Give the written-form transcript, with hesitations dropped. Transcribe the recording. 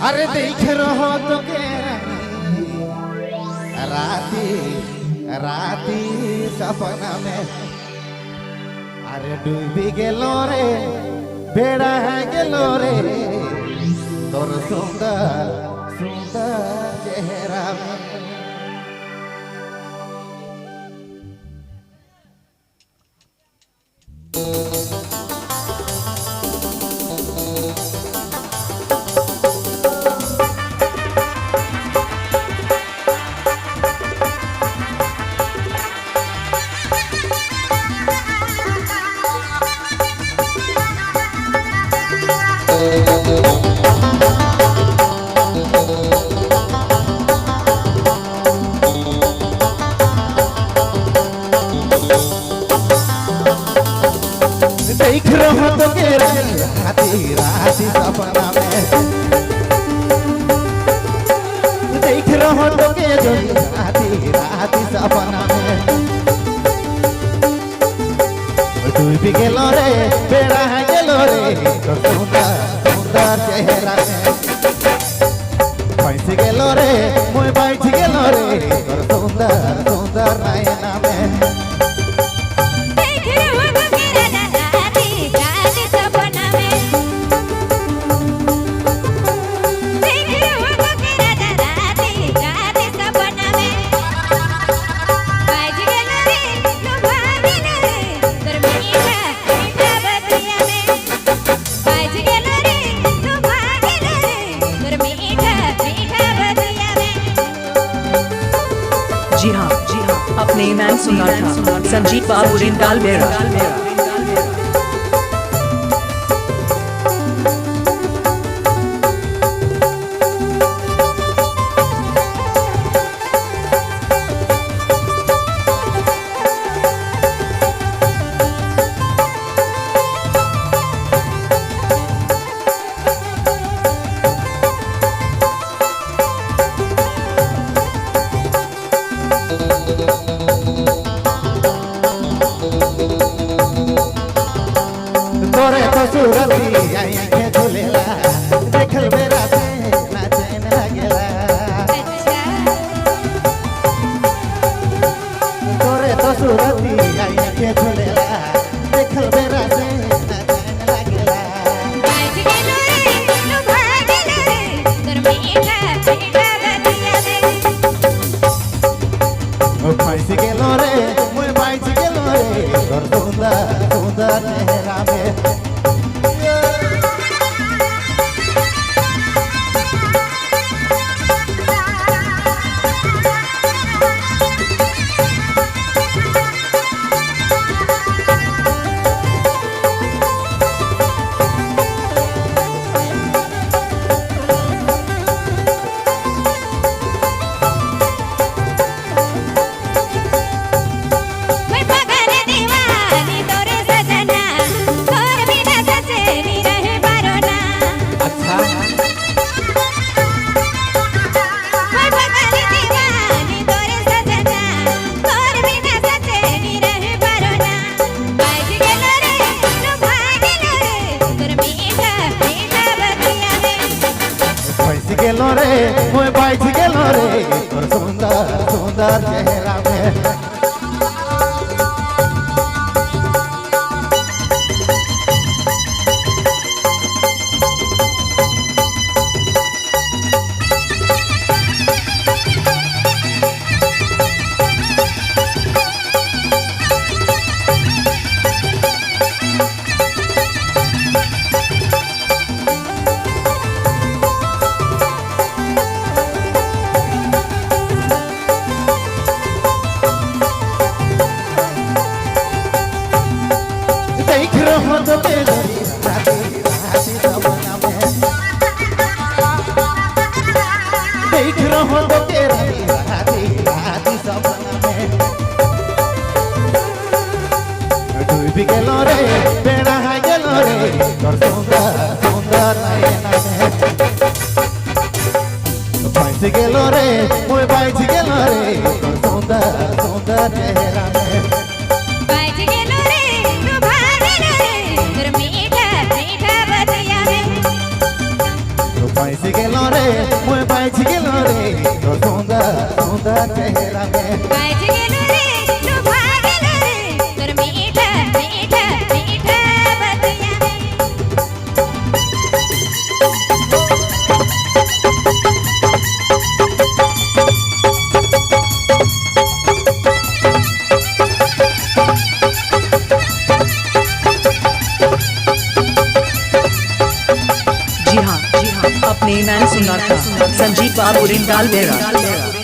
अरे देख रहो तो के राती राती सपना में अरे डूबी गेलो रे बेड़ा गेलो रे तोर सुंदर सुंदर चेहरा में देख रहो तो के राती राती सपना में देख रहो तो के राती राती सपना में डूबी गेलो रे बेड़ा गेलो रे तो सुंदर सुंदर चेहरा में फंस गेलो रे मुई बैठ गेलो रे तो सुंदर सुंदर नयना में जी हाँ अपने मैन सुना था संजीत बाबू रिंदाल बेरा तोरे तो सूरती आई के झूलेला देखल बेरा से नाचे लगेला तोरे तो सूरती आई के झूलेला देखल बेरा से नाचे लगेला बाज गेलो रे नु भागेलो रे तोर मीठा मीठा बतिया रे ओ फंस गेलो रे मुई बैठ गेलो रे तोर सुंदर सुंदर चेहरा में मैं पगल दीवानी तोरे सजना तोर बिना सचे नी रहे पारोना अच्छा मैं पगल दीवानी तोरे सजना तोर बिना सचे नी रहे पारोना बाज गेलो रे नु भागेलो रे तोर मीठा मीठा बतिया रे फंस गेलो रे मुई बैठ गेलो रे तोर सुंदर सुंदर चेहरा में देख रहो तो के राती राती सपना में देख रहो तो के राती राती सपना में डूबी गेलो रे बेड़ा गेलो रे तोर सुंदर सुंदर नयना में फंस गेलो रे मुई बैठ गेलो रे तोर सुंदर सुंदर चेहरा में मुई बैठ गेलो रे तो सुंदर सुंदर चेहरा में बाज गेलो रे लुभा गेलो रे तोर मीठा मीठा मीठा बतिया में जी हाँ, अपने मैंने सुना था संजीव बाबू रिंडाल बेरा।